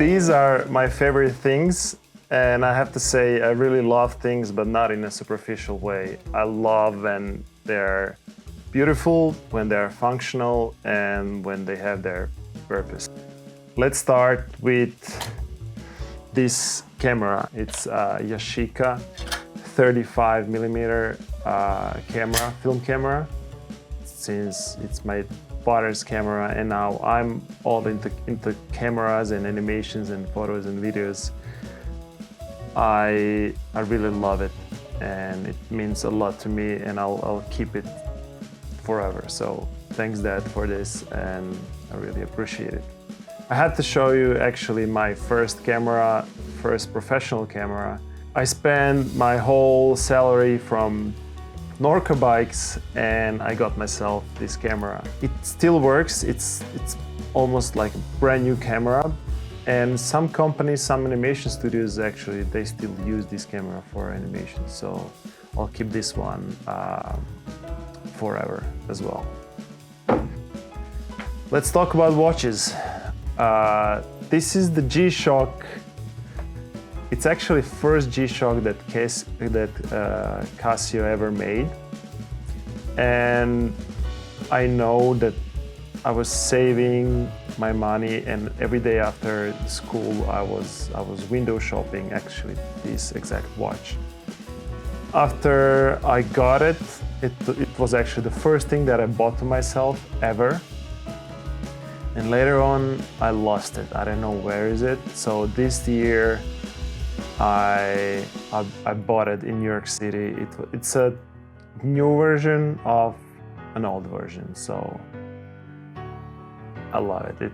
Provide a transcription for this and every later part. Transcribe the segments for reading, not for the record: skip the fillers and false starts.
These are my favorite things, and I have to say I really love things, but not in a superficial way. I love when they're beautiful, when they're functional, and when they have their purpose. Let's start with this camera. It's a Yashica 35mm camera, film camera. Since it's my father's camera, and now I'm all into cameras and animations and photos and videos. I really love it, and it means a lot to me, and I'll keep it forever. So thanks, Dad, for this, and I really appreciate it. I had to show you actually my first professional camera. I spent my whole salary from Norco bikes, and I got myself this camera. It still works. It's almost like a brand new camera, and some companies, some animation studios, actually they still use this camera for animation. So I'll keep this one forever as well. Let's talk about watches. This is the G-Shock. It's actually first G-Shock that CASIO ever made, and I know that I was saving my money, and every day after school I was window shopping actually this exact watch. After I got it, it was actually the first thing that I bought to myself ever. And later on I lost it. I don't know where is it. So this year I bought it in New York City. It's a new version of an old version, so I love it. It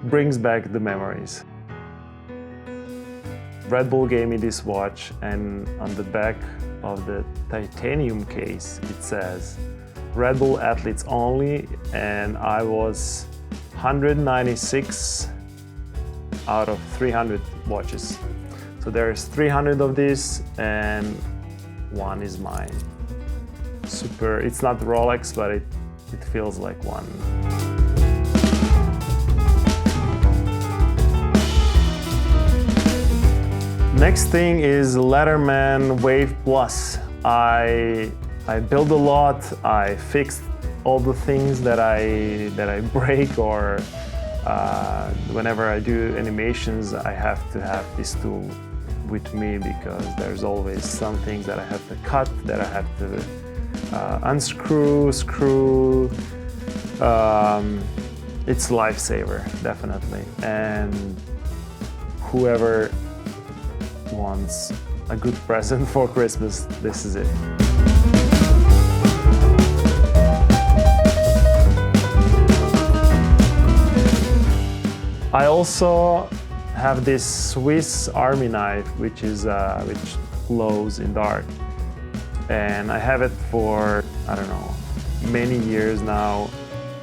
brings back the memories. Red Bull gave me this watch, and on the back of the titanium case it says Red Bull athletes only, and I was 196 out of 300 watches. So there's 300 of these, and one is mine. Super, it's not Rolex, but it feels like one. Next thing is Leatherman Wave Plus. I build a lot. I fixed all the things that I break, or whenever I do animations, I have to have this tool with me, because there's always some things that I have to cut, that I have to unscrew, screw. It's a lifesaver, definitely. And whoever wants a good present for Christmas, this is it. I also have this Swiss Army knife, which glows in dark, and I have it for, I don't know, many years now.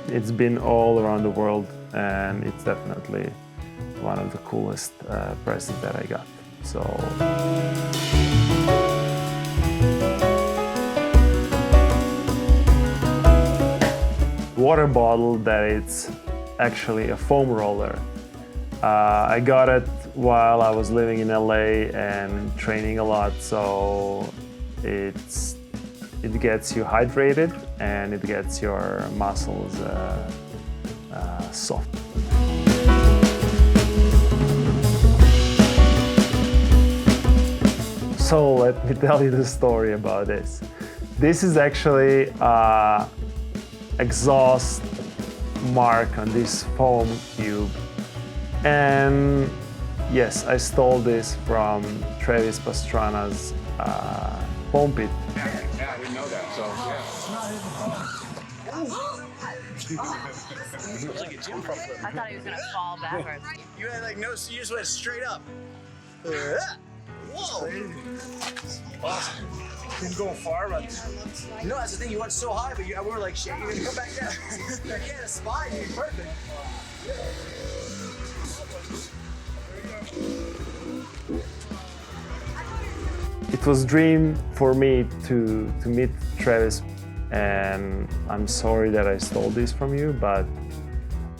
It's been all around the world, and it's definitely one of the coolest presents that I got. So water bottle that it's actually a foam roller. I got it while I was living in LA and training a lot, so it gets you hydrated, and it gets your muscles soft. So let me tell you the story about this. This is actually exhaust mark on this foam cube. And yes, I stole this from Travis Pastrana's foampit. Yeah, I didn't know that, so yeah. Like a gym pro flip. I thought he was gonna fall backwards. You had like no, you just went straight up. Whoa! Awesome. Didn't go far, but no, that's the thing. You went so high, but we were like shaking and come back down. You had a spine, you're perfect. It was a dream for me to meet Travis, and I'm sorry that I stole this from you, but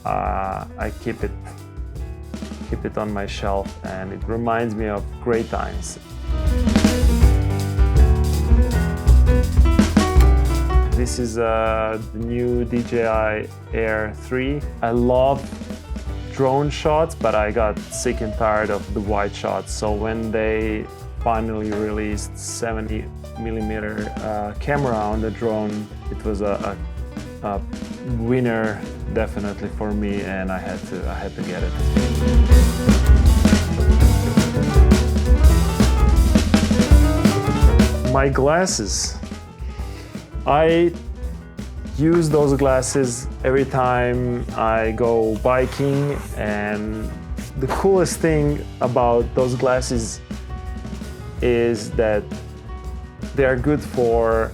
I keep it keep it on my shelf, and it reminds me of great times. This is the new DJI Air 3. I love drone shots, but I got sick and tired of the wide shots. So when they finally released 70mm camera on the drone, it was a winner definitely for me, and I had to get it. My glasses. I use those glasses every time I go biking, and the coolest thing about those glasses is that they are good for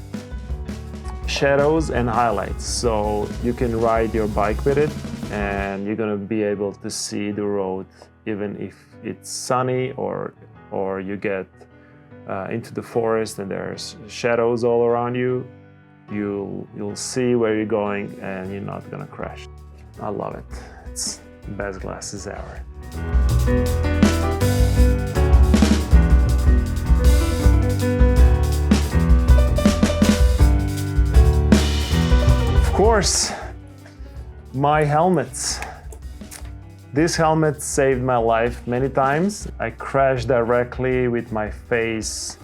shadows and highlights. So you can ride your bike with it, and you're gonna be able to see the road even if it's sunny or you get into the forest and there's shadows all around you. You'll see where you're going, and you're not gonna crash. I love it. It's the best glasses ever. Of course, my helmets. This helmet saved my life many times. I crashed directly with my face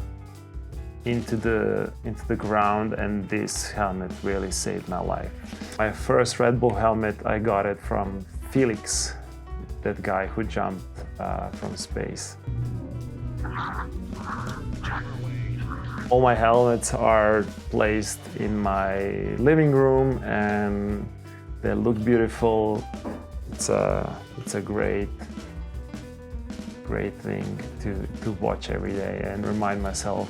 into the ground, and this helmet really saved my life. My first Red Bull helmet, I got it from Felix, that guy who jumped from space. All my helmets are placed in my living room, and they look beautiful. It's a great thing to watch every day and remind myself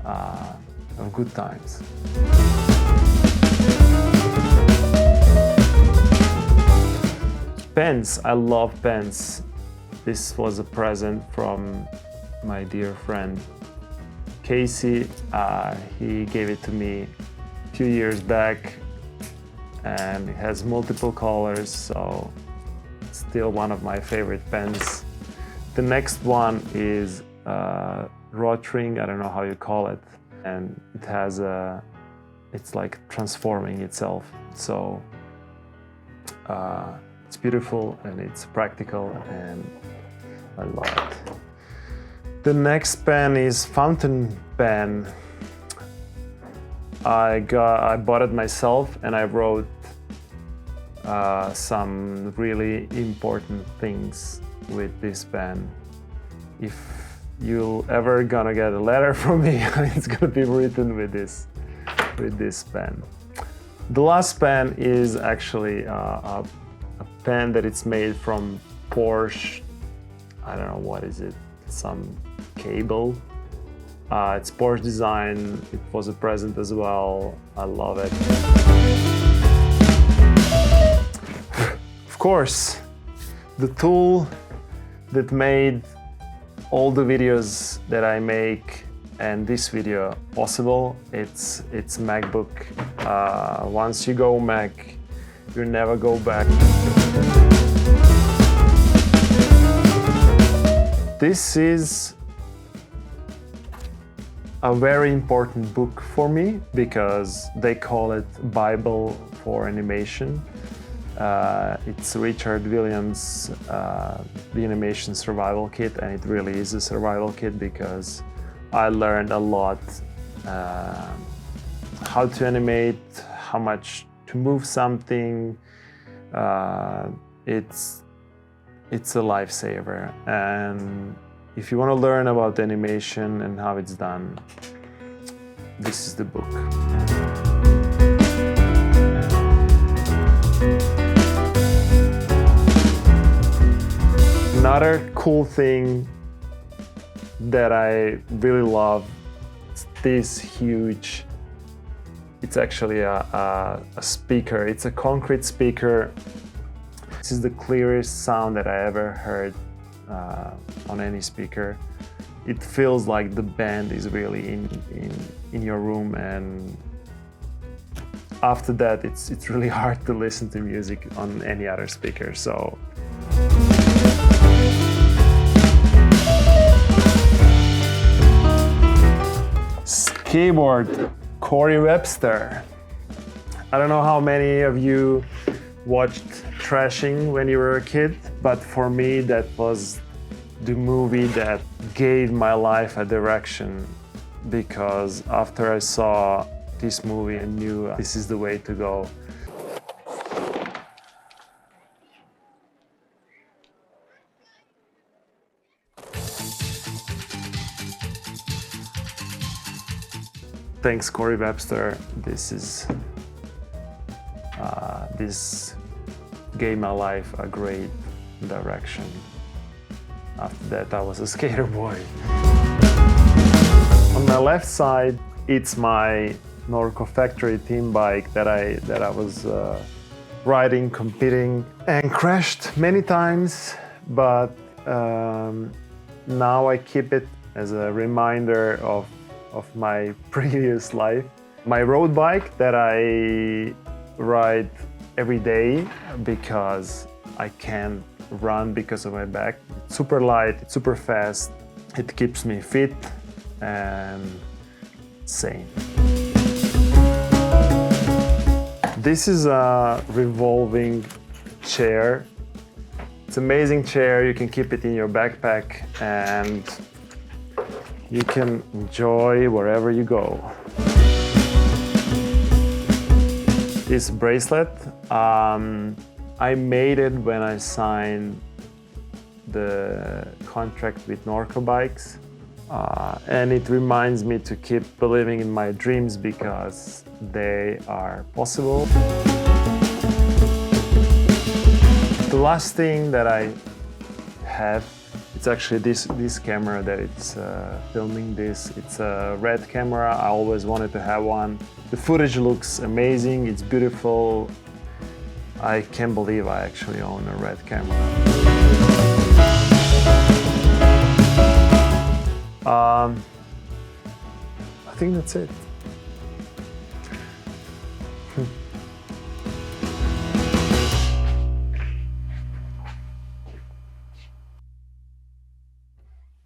of good times. Pens, I love pens. This was a present from my dear friend Casey. He gave it to me a few years back, and it has multiple colors, so it's still one of my favorite pens. The next one is Rotring, I don't know how you call it, and it has it's like transforming itself. So it's beautiful and it's practical, and I love it. The next pen is fountain pen. I bought it myself, and I wrote some really important things with this pen. If you're ever gonna get a letter from me, it's gonna be written with this pen. The last pen is actually a pen that it's made from Porsche. I don't know what is it, some cable. It's Porsche design. It was a present as well. I love it. Of course, the tool that made all the videos that I make and this video possible, it's Macbook. Once you go Mac, you never go back. This is a very important book for me because they call it Bible for animation. It's Richard Williams' The Animation Survival Kit, and it really is a survival kit because I learned a lot how to animate, how much to move something. It's a lifesaver, and if you want to learn about animation and how it's done, this is the book. Another cool thing that I really love is this huge, it's actually a speaker. It's a concrete speaker. This is the clearest sound that I ever heard on any speaker. It feels like the band is really in your room, and after that it's really hard to listen to music on any other speaker. So Skateboard, Webster. I don't know how many of you watched Trashing when you were a kid, but for me that was the movie that gave my life a direction, because after I saw this movie I knew this is the way to go. Thanks, Webster. This gave my life a great direction. After that, I was a skater boy. On my left side, it's my Norco factory team bike that I was riding, competing, and crashed many times. But now I keep it as a reminder of my previous life. My road bike that I ride every day because I can't run because of my back. It's super light, it's super fast, it keeps me fit and sane. This is a revolving chair. It's an amazing chair, you can keep it in your backpack and you can enjoy wherever you go. This bracelet, I made it when I signed the contract with Norco bikes. And it reminds me to keep believing in my dreams because they are possible. The last thing that I have, it's actually this camera that it's filming this. It's a red camera. I always wanted to have one. The footage looks amazing, it's beautiful. I can't believe I actually own a red camera. I think that's it.